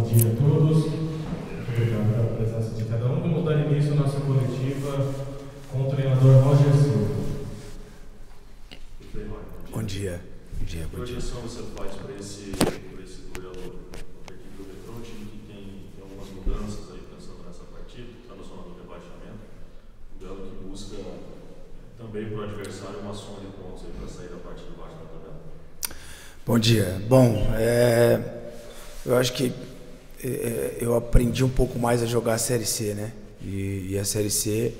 dia a todos. Obrigado pela presença de cada um. Vamos dar início à nossa coletiva com o treinador Roger Silva. Bom dia. Bom dia. Que projeção você faz para esse duelo contra a equipe do Retrô, um time que tem algumas mudanças aí pensando nessa partida, que está na zona do rebaixamento, um duelo que busca também para o adversário uma soma de pontos aí para sair da parte de baixo da tabela? Bom dia. Bom, eu acho que eu aprendi um pouco mais a jogar a Série C, né? E a Série C,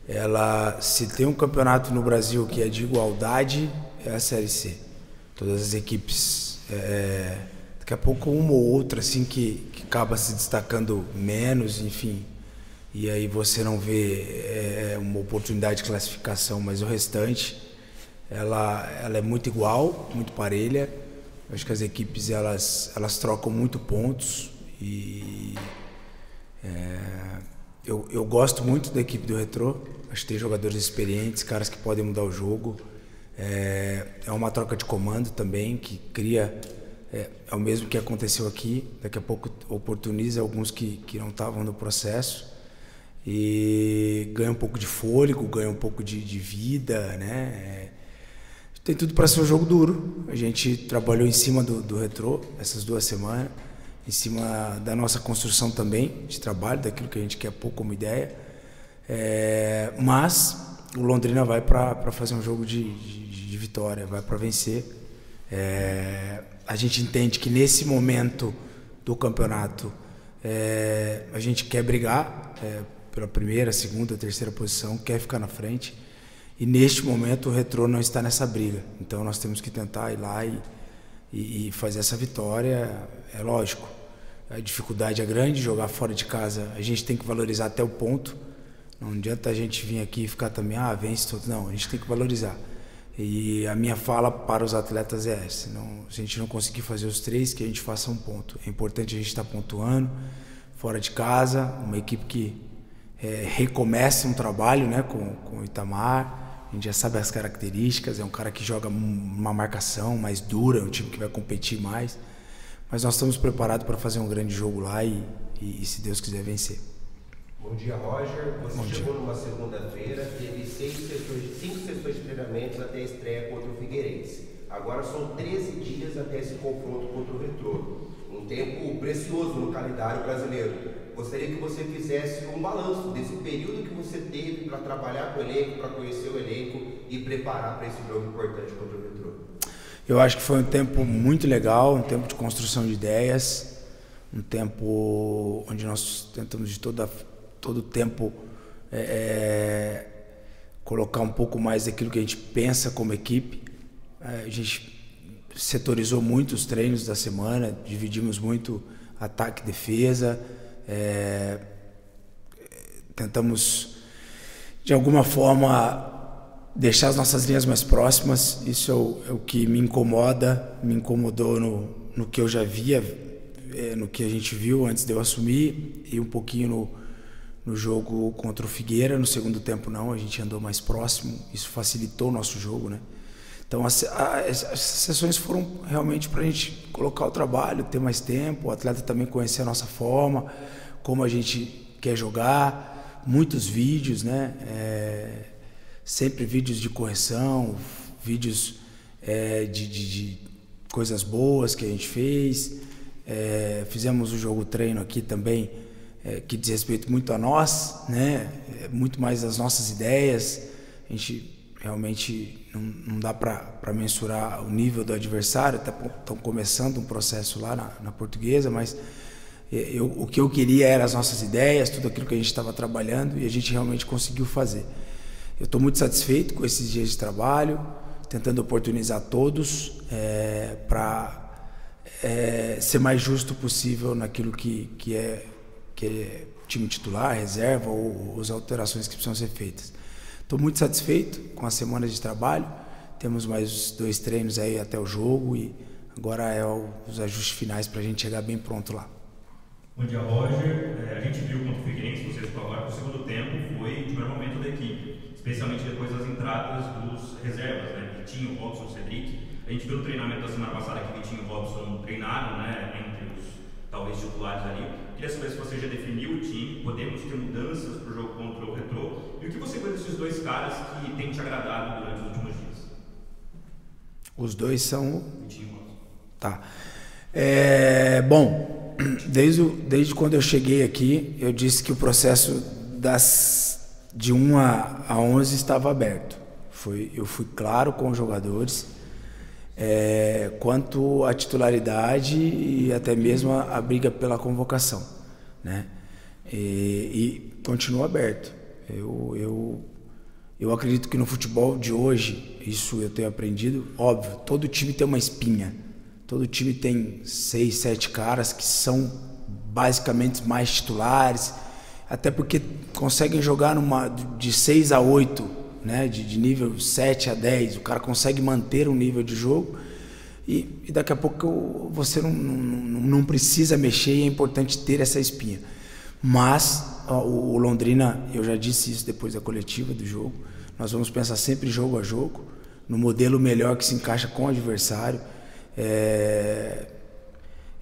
ela, se tem um campeonato no Brasil que é de igualdade, é a Série C. Todas as equipes, daqui a pouco uma ou outra assim que acaba se destacando menos, enfim, e aí você não vê uma oportunidade de classificação, mas o restante ela é muito igual, muito parelha. Eu acho que as equipes elas trocam muito pontos e eu gosto muito da equipe do Retrô. Acho que tem jogadores experientes, caras que podem mudar o jogo. É uma troca de comando também que cria, é o mesmo que aconteceu aqui, daqui a pouco oportuniza alguns que não estavam no processo e ganha um pouco de fôlego, ganha um pouco de vida, né? Tem tudo para ser um jogo duro. A gente trabalhou em cima do Retrô essas 2 semanas, em cima da nossa construção também de trabalho, daquilo que a gente quer pôr como ideia, mas o Londrina vai para fazer um jogo de vitória, vai para vencer. A gente entende que nesse momento do campeonato a gente quer brigar pela primeira, segunda, terceira posição, quer ficar na frente, e neste momento o Retrô não está nessa briga, então nós temos que tentar ir lá e fazer essa vitória. É lógico, a dificuldade é grande, jogar fora de casa, a gente tem que valorizar até o ponto. Não adianta a gente vir aqui e ficar também, vence tudo. Não, a gente tem que valorizar. E a minha fala para os atletas é essa: se a gente não conseguir fazer os 3, que a gente faça um ponto. É importante a gente estar pontuando, fora de casa, uma equipe que recomeça um trabalho, né, com o Itamar. A gente já sabe as características, é um cara que joga uma marcação mais dura, é um time que vai competir mais. Mas nós estamos preparados para fazer um grande jogo lá e se Deus quiser, vencer. Bom dia, Roger. Você chegou numa segunda-feira, teve 5 sessões de treinamentos até a estreia contra o Figueirense. Agora são 13 dias até esse confronto contra o Retrô. Um tempo precioso no calendário brasileiro. Gostaria que você fizesse um balanço desse período que você teve para trabalhar com o elenco, para conhecer o elenco e preparar para esse jogo importante contra o Retrô. Eu acho que foi um tempo muito legal, um tempo de construção de ideias, um tempo onde nós tentamos de todo o tempo colocar um pouco mais daquilo que a gente pensa como equipe. A gente setorizou muito os treinos da semana, dividimos muito ataque e defesa, tentamos de alguma forma deixar as nossas linhas mais próximas. Isso é o que me incomodou no que eu já via, no que a gente viu antes de eu assumir, e um pouquinho no jogo contra o Figueira. No segundo tempo não, a gente andou mais próximo, isso facilitou o nosso jogo, né? Então as sessões foram realmente para a gente colocar o trabalho, ter mais tempo, o atleta também conhecer a nossa forma, como a gente quer jogar, muitos vídeos, né? Sempre vídeos de correção, vídeos de coisas boas que a gente fez. Fizemos o jogo treino aqui também, que diz respeito muito a nós, né? Muito mais as nossas ideias. A gente realmente não dá para mensurar o nível do adversário, estão começando um processo lá na Portuguesa, mas o que eu queria eram as nossas ideias, tudo aquilo que a gente estava trabalhando, e a gente realmente conseguiu fazer. Eu estou muito satisfeito com esses dias de trabalho, tentando oportunizar todos para ser mais justo possível naquilo que é time titular, reserva ou as alterações que precisam ser feitas. Estou muito satisfeito com as semanas de trabalho. Temos mais 2 treinos aí até o jogo e agora os ajustes finais para a gente chegar bem pronto lá. Bom dia, Roger. A gente viu contra o Figueirense, vocês falaram que o segundo tempo foi o melhor momento da equipe, especialmente depois das entradas dos reservas, né? Vitinho, Robson, Cedric. A gente viu no treinamento da semana passada que Vitinho e Robson treinaram, né? Entre os talvez jovens titulares ali. Queria saber se você já definiu o time, podemos ter mudanças para o jogo contra o Retrô, e o que você vê desses dois caras que têm te agradado durante os últimos dias? Os dois são... Vitinho. Tá. Bom, desde quando eu cheguei aqui, eu disse que o processo de 1 a 11 estava aberto. Eu fui claro com os jogadores quanto à titularidade e até mesmo a briga pela convocação, né? E continua aberto. Eu acredito que no futebol de hoje, isso eu tenho aprendido, óbvio, todo time tem uma espinha. Todo time tem 6, 7 caras que são basicamente mais titulares, até porque conseguem jogar de 6 a 8, né? De nível 7 a 10, o cara consegue manter um nível de jogo e daqui a pouco você não precisa mexer e é importante ter essa espinha. Mas o Londrina, eu já disse isso depois da coletiva do jogo, nós vamos pensar sempre jogo a jogo, no modelo melhor que se encaixa com o adversário.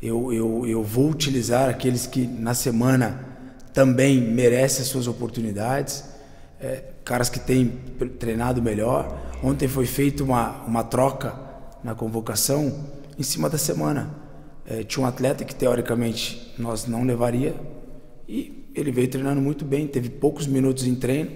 Eu vou utilizar aqueles que na semana também merecem as suas oportunidades, caras que têm treinado melhor. Ontem foi feita uma troca na convocação em cima da semana. Tinha um atleta que teoricamente nós não levaria e ele veio treinando muito bem, teve poucos minutos em treino,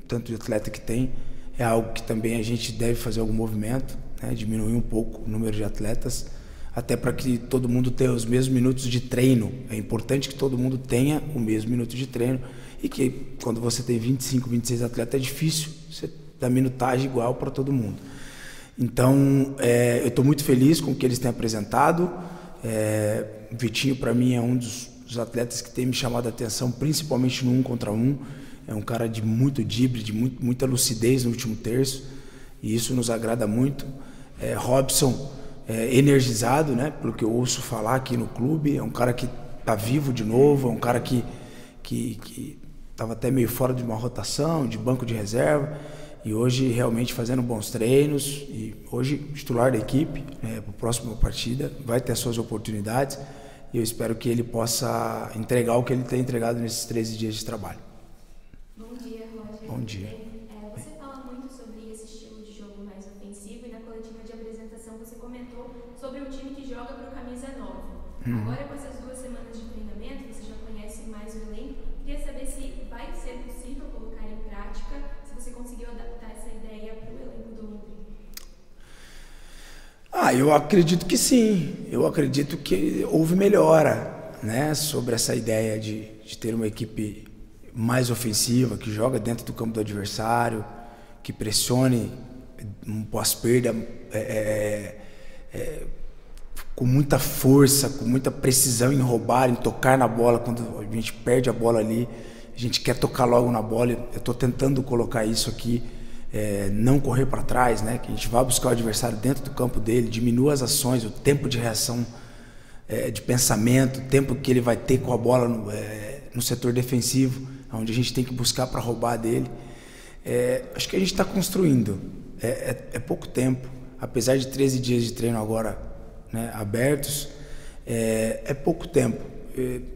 tanto de atleta que tem, é algo que também a gente deve fazer algum movimento, né? Diminuir um pouco o número de atletas, até para que todo mundo tenha os mesmos minutos de treino. É importante que todo mundo tenha o mesmo minuto de treino e que quando você tem 25, 26 atletas é difícil você dar minutagem igual para todo mundo. Então, eu estou muito feliz com o que eles têm apresentado. O Vitinho, para mim, é um dos atletas que tem me chamado a atenção, principalmente no 1 contra 1. É um cara de muito drible, de muita lucidez no último terço, e isso nos agrada muito. Robson, energizado, né, pelo que eu ouço falar aqui no clube, é um cara que está vivo de novo, é um cara que estava até meio fora de uma rotação, de banco de reserva, e hoje realmente fazendo bons treinos, e hoje titular da equipe, para a próxima partida, vai ter as suas oportunidades, e eu espero que ele possa entregar o que ele tem entregado nesses 13 dias de trabalho. Bom dia, Roger. Bom dia. Você fala muito sobre esse estilo de jogo mais ofensivo, e na coletiva de apresentação você comentou sobre um time que joga para o camisa 9. Agora, com essas 2 semanas de treinamento, você já conhece mais o elenco. Queria saber se vai ser possível colocar em prática, se você conseguiu adaptar essa ideia para o elenco do Londrina. Eu acredito que sim. Eu acredito que houve melhora, né, sobre essa ideia de ter uma equipe mais ofensiva, que joga dentro do campo do adversário, que pressione um pós-perda com muita força, com muita precisão em roubar, em tocar na bola. Quando a gente perde a bola ali, a gente quer tocar logo na bola. Eu estou tentando colocar isso aqui, não correr para trás, né? Que a gente vá buscar o adversário dentro do campo dele, diminua as ações, o tempo de reação, de pensamento, o tempo que ele vai ter com a bola no setor defensivo, onde a gente tem que buscar para roubar dele. Acho que a gente está construindo. É pouco tempo, apesar de 13 dias de treino agora, né, abertos, é pouco tempo.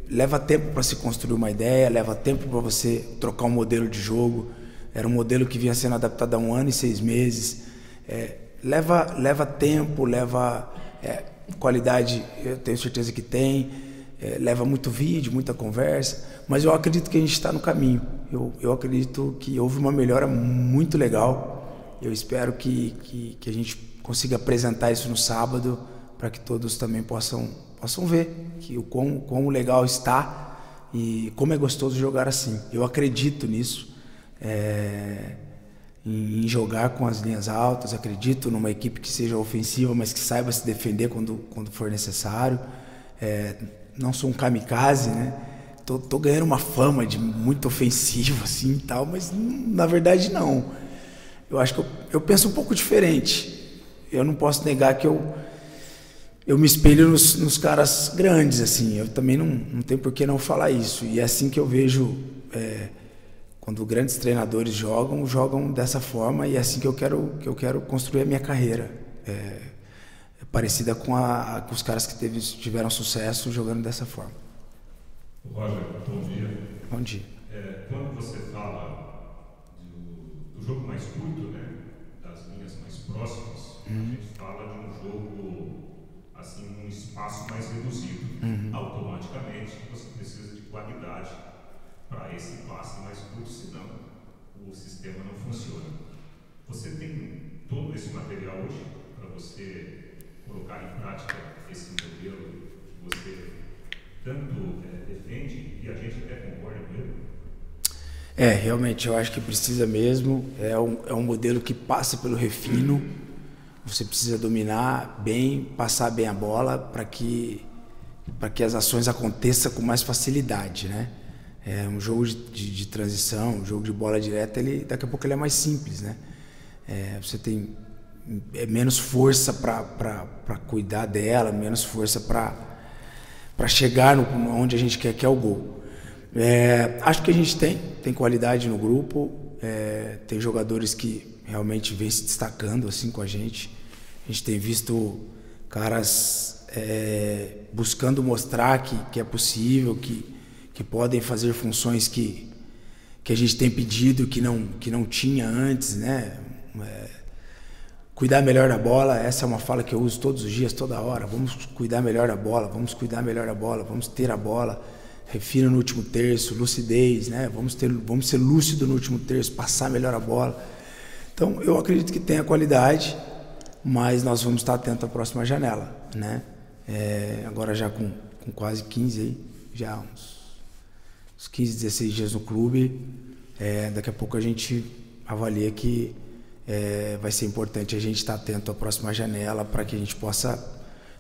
Leva tempo para se construir uma ideia, leva tempo para você trocar um modelo de jogo. Era um modelo que vinha sendo adaptado há 1 ano e 6 meses. Leva tempo, leva qualidade, eu tenho certeza que tem. Leva muito vídeo, muita conversa, mas eu acredito que a gente está no caminho. Eu acredito que houve uma melhora muito legal. Eu espero que a gente consiga apresentar isso no sábado, para que todos também possam ver que o quão legal está e como é gostoso jogar assim. Eu acredito nisso, em jogar com as linhas altas. Acredito numa equipe que seja ofensiva, mas que saiba se defender quando for necessário. Não sou um kamikaze, né? Tô ganhando uma fama de muito ofensivo assim e tal, mas na verdade não. Eu acho que eu penso um pouco diferente. Eu não posso negar que eu me espelho nos caras grandes, assim. Eu também não tenho por que não falar isso. E é assim que eu vejo quando grandes treinadores jogam dessa forma, e é assim que eu quero construir a minha carreira. parecida com os caras que tiveram sucesso jogando dessa forma. Roger, bom dia. Bom dia. Quando você fala do jogo mais curto, né, das linhas mais próximas, a gente fala de um jogo assim, num espaço mais reduzido. Automaticamente você precisa de qualidade para esse passe mais curto, senão o sistema não funciona. Você tem todo esse material hoje para você colocar em prática esse modelo que você tanto defende, e a gente até concorda com ele? Realmente eu acho que precisa mesmo. É um modelo que passa pelo refino. Você precisa dominar bem, passar bem a bola para que as ações aconteçam com mais facilidade, né? Um jogo de transição, um jogo de bola direta, daqui a pouco ele é mais simples, né? Você tem menos força para cuidar dela, menos força para chegar onde a gente quer, que é o gol. Acho que a gente tem qualidade no grupo, tem jogadores que realmente vêm se destacando assim com a gente. A gente tem visto caras buscando mostrar que é possível, que podem fazer funções que a gente tem pedido, que não tinha antes, né? Cuidar melhor da bola, essa é uma fala que eu uso todos os dias, toda hora. Vamos cuidar melhor da bola, vamos cuidar melhor da bola, vamos ter a bola, refino no último terço, lucidez, né? Vamos ser lúcido no último terço, passar melhor a bola. Então, eu acredito que tem a qualidade, mas nós vamos estar atentos à próxima janela, né? Agora já com quase 15 aí, já uns 15, 16 dias no clube, daqui a pouco a gente avalia que vai ser importante a gente estar atento à próxima janela para que a gente possa,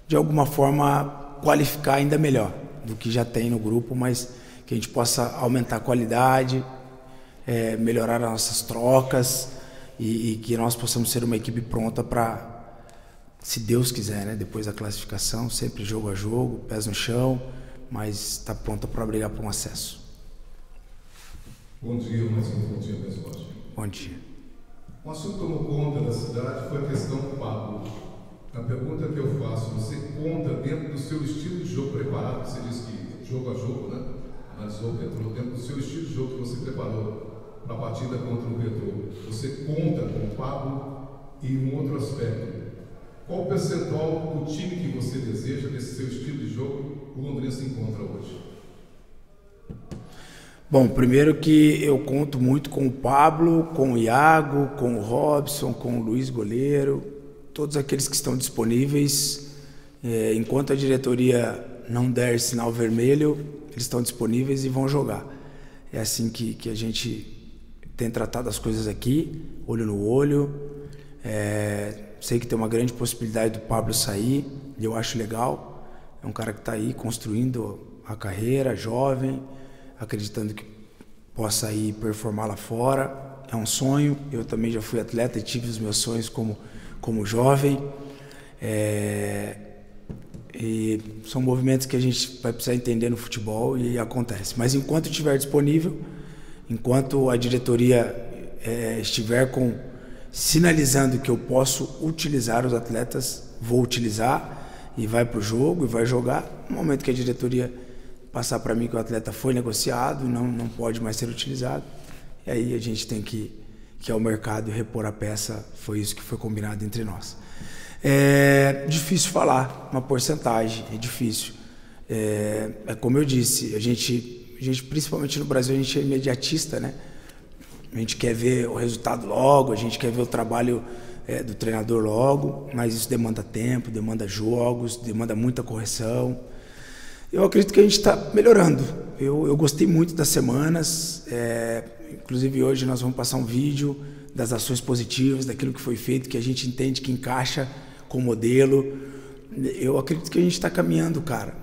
de alguma forma, qualificar ainda melhor do que já tem no grupo, mas que a gente possa aumentar a qualidade, melhorar as nossas trocas e que nós possamos ser uma equipe pronta para, se Deus quiser, né, depois da classificação, sempre jogo a jogo, pés no chão, mas está pronta para brigar por um acesso. Bom dia, mais um bom dia, pessoal. Bom dia. Um assunto que tomou conta da cidade foi a questão do Pablo. A pergunta que eu faço, você conta dentro do seu estilo de jogo preparado, você disse que jogo a jogo, né? Analisou o Retrô, dentro do seu estilo de jogo que você preparou para a partida contra o Retrô. Você conta com o Pablo e um outro aspecto. Qual o percentual do time que você deseja, desse seu estilo de jogo, o Londrina se encontra hoje? Bom, primeiro que eu conto muito com o Pablo, com o Iago, com o Robson, com o Luiz Goleiro, todos aqueles que estão disponíveis. Enquanto a diretoria não der sinal vermelho, eles estão disponíveis e vão jogar. É assim que a gente tem tratado as coisas aqui, olho no olho. Sei que tem uma grande possibilidade do Pablo sair, e eu acho legal. É um cara que está aí construindo a carreira, jovem, acreditando que possa ir performar lá fora. É um sonho. Eu também já fui atleta e tive os meus sonhos como jovem. E são movimentos que a gente vai precisar entender no futebol e acontece. Mas enquanto estiver disponível, enquanto a diretoria estiver sinalizando que eu posso utilizar os atletas, vou utilizar e vai para o jogo e vai jogar. No momento que a diretoria passar para mim que o atleta foi negociado, não pode mais ser utilizado, e aí a gente tem que ir ao mercado e repor a peça. Foi isso que foi combinado entre nós. É difícil falar uma porcentagem, é difícil. Como eu disse, a gente, principalmente no Brasil, a gente é imediatista, né? A gente quer ver o resultado logo, a gente quer ver o trabalho do treinador logo, mas isso demanda tempo, demanda jogos, demanda muita correção. Eu acredito que a gente está melhorando. Eu gostei muito das semanas, inclusive hoje nós vamos passar um vídeo das ações positivas, daquilo que foi feito, que a gente entende que encaixa com o modelo. Eu acredito que a gente está caminhando, cara.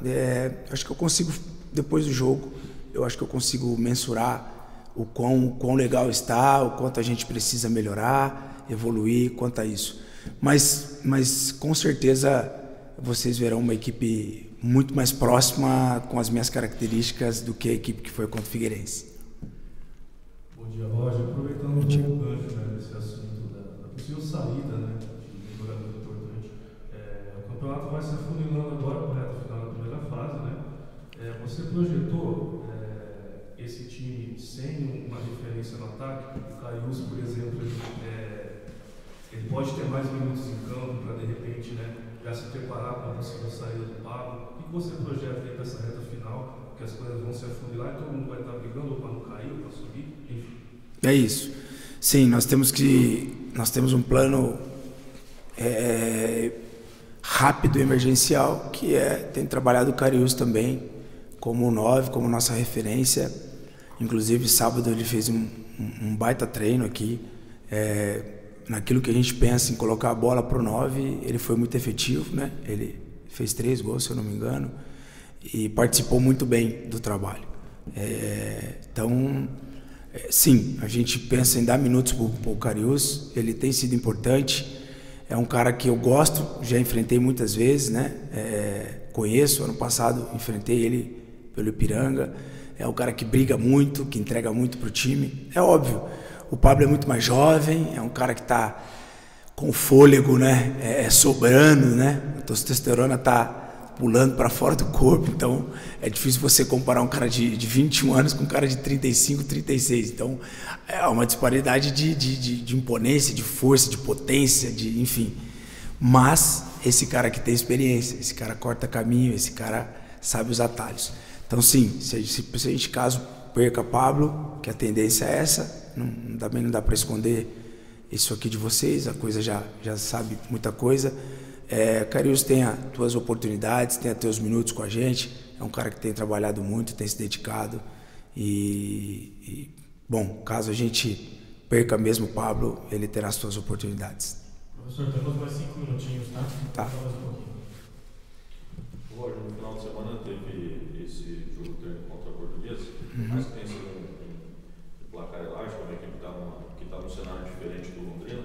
Acho que eu consigo, depois do jogo, eu acho que eu consigo mensurar o quão legal está, o quanto a gente precisa melhorar, evoluir quanto a isso. Mas com certeza vocês verão uma equipe muito mais próxima com as minhas características do que a equipe que foi contra o Figueirense. Bom dia, Roger. Aproveitando um gancho, né, desse assunto da possível saída, né, de um jogador importante, o Você projetou esse time sem uma referência no ataque? O Carius, por exemplo, ele pode ter mais minutos em campo para, de repente, né, já se preparar para a possível saída do Pablo. O que você projeta aí para essa reta final? Que as coisas vão se afunilar e todo mundo vai estar brigando para não cair ou para subir? Enfim. É isso. Sim, nós temos um plano rápido, emergencial, que tem trabalhado o Carius também como 9, como nossa referência. Inclusive, sábado ele fez um baita treino aqui. Naquilo que a gente pensa em colocar a bola para o 9, ele foi muito efetivo, né? Ele fez 3 gols, se eu não me engano, e participou muito bem do trabalho. Então, sim, a gente pensa em dar minutos para o Carius. Ele tem sido importante. É um cara que eu gosto, já enfrentei muitas vezes, né? Conheço, ano passado enfrentei ele pelo Ipiranga. É um cara que briga muito, que entrega muito pro time. É óbvio, o Pablo é muito mais jovem, é um cara que está com fôlego, né? Sobrando, né? A testosterona está pulando para fora do corpo, então é difícil você comparar um cara de 21 anos com um cara de 35, 36. Então é uma disparidade de imponência, de força, de potência, enfim. Mas esse cara que tem experiência, esse cara corta caminho, esse cara sabe os atalhos. Então sim, se a gente caso perca Pablo, que a tendência é essa, também não dá para esconder isso aqui de vocês, a coisa já sabe muita coisa. Carius tem as tuas oportunidades, tem até os minutos com a gente, é um cara que tem trabalhado muito, tem se dedicado bom, caso a gente perca mesmo o Pablo, ele terá as suas oportunidades. Professor, temos mais 5 minutinhos, tá? Tá. Roger, no final de semana teve esse jogo contra a Portuguesa, mas tem sido um placar elástico, uma equipe que está num cenário diferente do Londrina.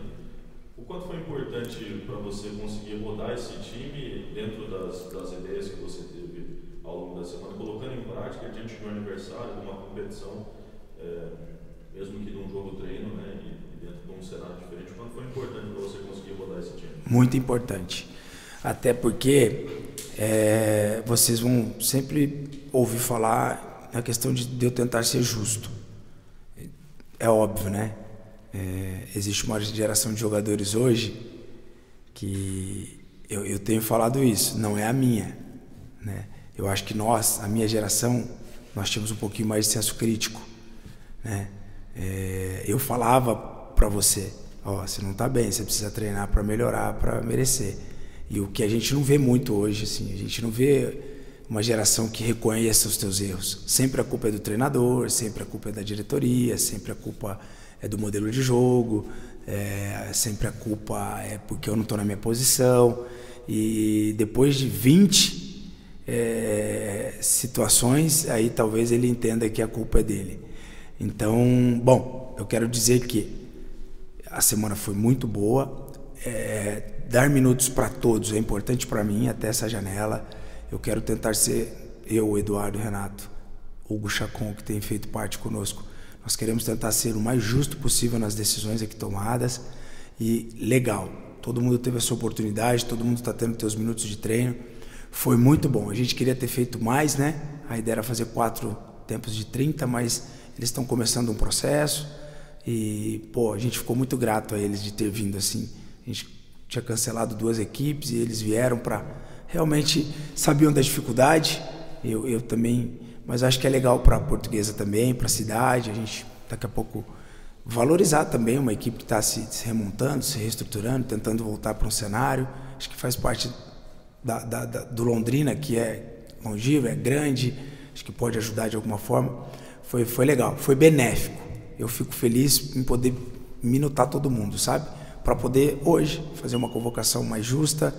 O quanto foi importante para você conseguir rodar esse time dentro das ideias que você teve ao longo da semana, colocando em prática diante de um aniversário, de uma competição, mesmo que de um jogo treino, né, e dentro de um cenário diferente? O quanto foi importante para você conseguir rodar esse time? Muito importante. Até porque vocês vão sempre ouvir falar na questão de eu tentar ser justo. É óbvio, né? Existe uma geração de jogadores hoje que eu tenho falado isso, não é a minha, né? Eu acho que a minha geração, nós tínhamos um pouquinho mais de senso crítico, né? Eu falava para você, você não está bem, você precisa treinar para melhorar, para merecer. E o que a gente não vê muito hoje, assim, a gente não vê uma geração que reconheça os teus erros. Sempre a culpa é do treinador, sempre a culpa é da diretoria, sempre a culpa é do modelo de jogo, sempre a culpa é porque eu não estou na minha posição. E depois de 20 situações, aí talvez ele entenda que a culpa é dele. Então, bom, eu quero dizer que a semana foi muito boa. Dar minutos para todos é importante para mim até essa janela. Eu quero tentar ser, eu, Eduardo, Renato, Hugo Chacon, que tem feito parte conosco, nós queremos tentar ser o mais justo possível nas decisões aqui tomadas. E legal, todo mundo teve a sua oportunidade, todo mundo está tendo seus minutos de treino. Foi muito bom, a gente queria ter feito mais, né? A ideia era fazer 4 tempos de 30, mas eles estão começando um processo e, a gente ficou muito grato a eles de ter vindo assim. A gente tinha cancelado 2 equipes e eles vieram para... Realmente sabiam da dificuldade, eu também, mas acho que é legal para a Portuguesa também, para a cidade, a gente daqui a pouco valorizar também uma equipe que está se remontando, se reestruturando, tentando voltar para um cenário. Acho que faz parte do Londrina, que é longevo, é grande, acho que pode ajudar de alguma forma. Foi legal, foi benéfico. Eu fico feliz em poder minutar todo mundo, sabe? Para poder hoje fazer uma convocação mais justa,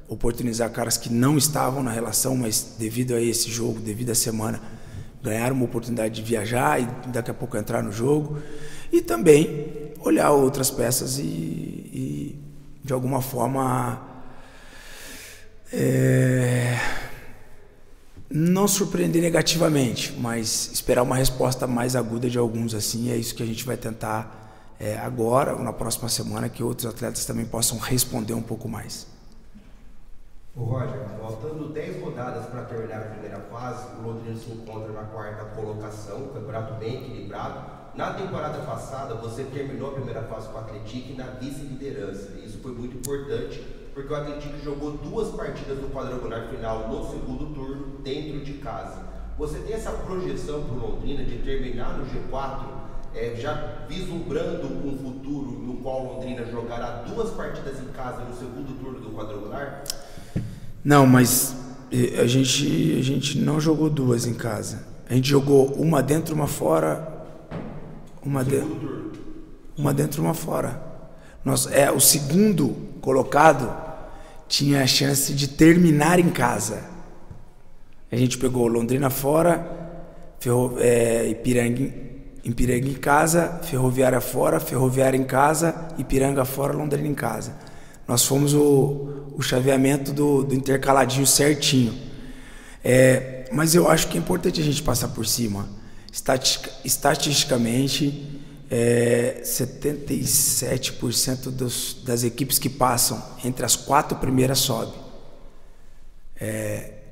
oportunizar caras que não estavam na relação, mas devido a esse jogo, devido à semana, ganharam uma oportunidade de viajar e daqui a pouco entrar no jogo. E também olhar outras peças e de alguma forma, não surpreender negativamente, mas esperar uma resposta mais aguda de alguns, assim. É isso que a gente vai tentar agora ou na próxima semana, que outros atletas também possam responder um pouco mais. Ô Roger, faltando 10 rodadas para terminar a primeira fase, o Londrina se encontra na 4ª colocação, campeonato bem equilibrado. Na temporada passada, você terminou a primeira fase com o Atlético na vice-liderança. Isso foi muito importante, porque o Atlético jogou 2 partidas no quadrangular final no segundo turno, dentro de casa. Você tem essa projeção para o Londrina de terminar no G4, já vislumbrando um futuro no qual o Londrina jogará 2 partidas em casa no segundo turno do quadrangular? Não, mas a gente não jogou 2 em casa. A gente jogou uma dentro, uma fora. Uma dentro, uma fora. O segundo colocado tinha a chance de terminar em casa. A gente pegou Londrina fora, Ipiranga em casa, Ferroviária fora, Ferroviária em casa, Ipiranga fora, Londrina em casa. Nós fomos o chaveamento do intercaladinho certinho. Mas eu acho que é importante a gente passar por cima. Estatisticamente, 77% das equipes que passam entre as 4 primeiras sobe.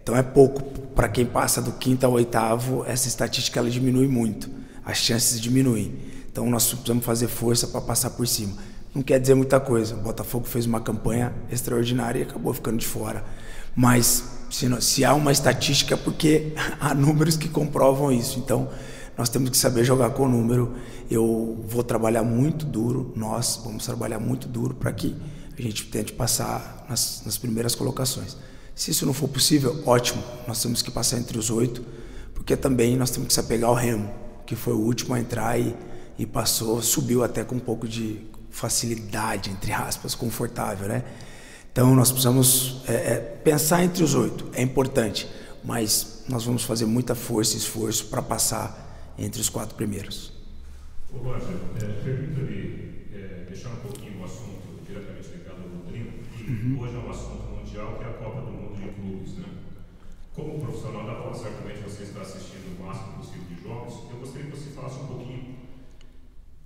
Então é pouco. Para quem passa do 5º ao 8º, essa estatística ela diminui muito. As chances diminuem. Então nós precisamos fazer força para passar por cima. Não quer dizer muita coisa. O Botafogo fez uma campanha extraordinária e acabou ficando de fora. Mas se há uma estatística é porque há números que comprovam isso. Então nós temos que saber jogar com o número. Eu vou trabalhar muito duro, nós vamos trabalhar muito duro para que a gente tente passar nas primeiras colocações. Se isso não for possível, ótimo, nós temos que passar entre os 8, porque também nós temos que se apegar ao Remo, que foi o último a entrar e passou, subiu até com um pouco de facilidade, entre aspas, confortável, né? Então nós precisamos pensar entre os 8, é importante, mas nós vamos fazer muita força e esforço para passar entre os 4 primeiros. Ô Roger, permita-me deixar um pouquinho o assunto diretamente ligado ao Londrina, que hoje é um assunto mundial, que é a Copa do Mundo de Clubes, né? Como profissional da bola, certamente você está assistindo o máximo possível de jogos. Eu gostaria que você falasse um pouquinho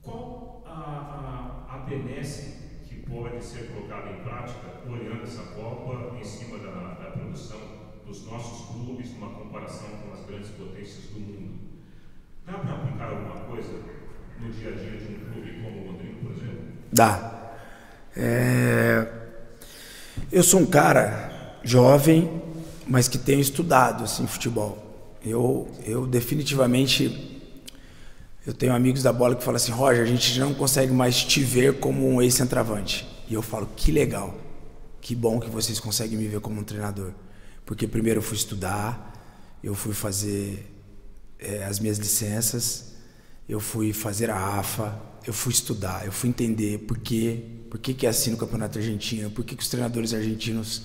qual a benesse que pode ser colocada em prática olhando essa Copa em cima da produção dos nossos clubes, numa comparação com as grandes potências do mundo. Dá para aplicar alguma coisa no dia a dia de um clube como o Londrina, por exemplo? Dá. Eu sou um cara jovem, mas que tenho estudado assim, futebol. Eu definitivamente... Eu tenho amigos da bola que falam assim: Roger, a gente não consegue mais te ver como um ex-centroavante. E eu falo: que legal, que bom que vocês conseguem me ver como um treinador. Porque primeiro eu fui estudar, eu fui fazer as minhas licenças, eu fui fazer a AFA, eu fui estudar, eu fui entender por que é assim no Campeonato Argentino, por que os treinadores argentinos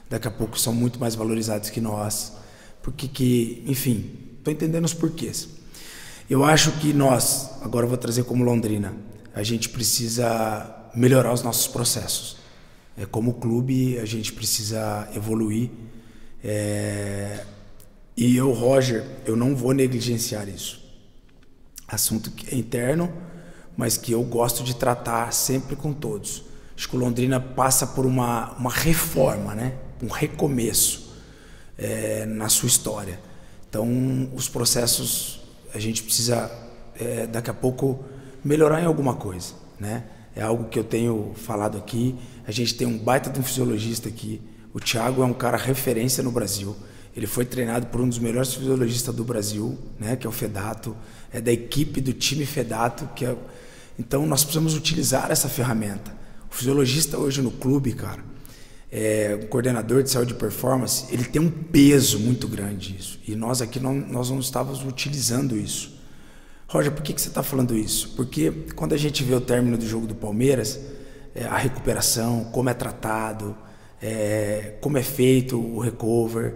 daqui a pouco são muito mais valorizados que nós, enfim, estou entendendo os porquês. Eu acho que nós, agora eu vou trazer como Londrina, a gente precisa melhorar os nossos processos. Como clube, a gente precisa evoluir. E eu, Roger, eu não vou negligenciar isso. Assunto que é interno, mas que eu gosto de tratar sempre com todos. Acho que o Londrina passa por uma reforma, né? Um recomeço na sua história. Então, os processos... A gente precisa, daqui a pouco, melhorar em alguma coisa, né? É algo que eu tenho falado aqui. A gente tem um baita de um fisiologista aqui. O Thiago é um cara referência no Brasil. Ele foi treinado por um dos melhores fisiologistas do Brasil, né? Que é o Fedato. É da equipe do time Fedato. Então, nós precisamos utilizar essa ferramenta. O fisiologista hoje no clube, cara, o coordenador de saúde e performance, ele tem um peso muito grande isso. E nós aqui nós não estávamos utilizando isso. Roger, por que você está falando isso? Porque quando a gente vê o término do jogo do Palmeiras, a recuperação, como é tratado, como é feito o recover.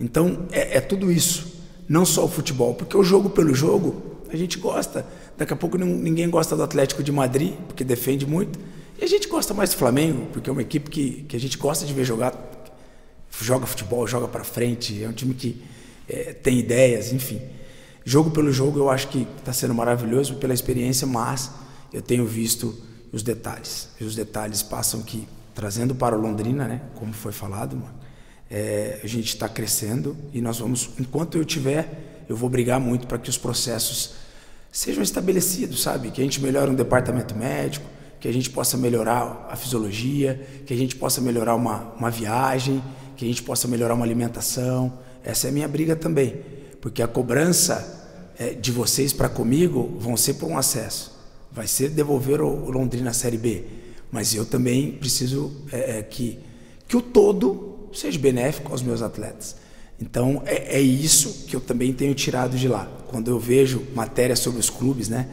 Então, é tudo isso. Não só o futebol, porque o jogo pelo jogo, a gente gosta. Daqui a pouco ninguém gosta do Atlético de Madrid, porque defende muito. E a gente gosta mais do Flamengo, porque é uma equipe que a gente gosta de ver jogar, joga futebol, joga para frente, é um time que tem ideias, enfim. Jogo pelo jogo eu acho que está sendo maravilhoso pela experiência, mas eu tenho visto os detalhes. E os detalhes passam que, trazendo para o Londrina, né, como foi falado, A gente está crescendo e nós vamos, enquanto eu tiver, eu vou brigar muito para que os processos sejam estabelecidos, sabe? Que a gente melhore um departamento médico, que a gente possa melhorar a fisiologia, que a gente possa melhorar uma viagem, que a gente possa melhorar uma alimentação. Essa é a minha briga também, porque a cobrança de vocês para comigo vão ser por um acesso, vai ser devolver o Londrina à Série B, mas eu também preciso que o todo seja benéfico aos meus atletas. Então é isso que eu também tenho tirado de lá. Quando eu vejo matérias sobre os clubes, né,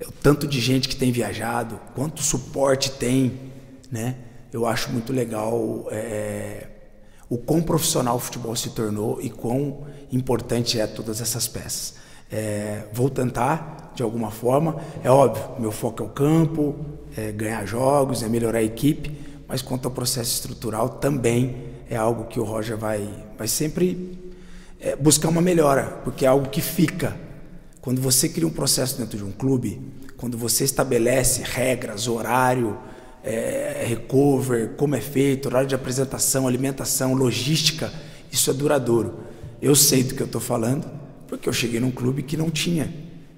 o tanto de gente que tem viajado, quanto suporte tem, né, eu acho muito legal o quão profissional o futebol se tornou e quão importante todas essas peças. Vou tentar de alguma forma, é óbvio, meu foco é o campo, ganhar jogos, melhorar a equipe, mas quanto ao processo estrutural também é algo que o Roger vai sempre buscar uma melhora, porque é algo que fica. Quando você cria um processo dentro de um clube, quando você estabelece regras, horário, recover, como é feito, horário de apresentação, alimentação, logística, isso é duradouro. Eu sei do que eu estou falando, porque eu cheguei num clube que não tinha.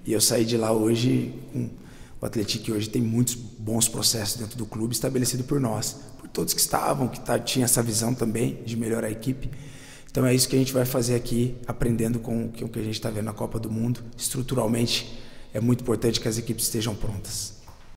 E eu saí de lá hoje, o Atlético hoje tem muitos bons processos dentro do clube estabelecido por nós, por todos que estavam, tinha essa visão também de melhorar a equipe. Então é isso que a gente vai fazer aqui, aprendendo com o que a gente está vendo na Copa do Mundo. Estruturalmente, é muito importante que as equipes estejam prontas.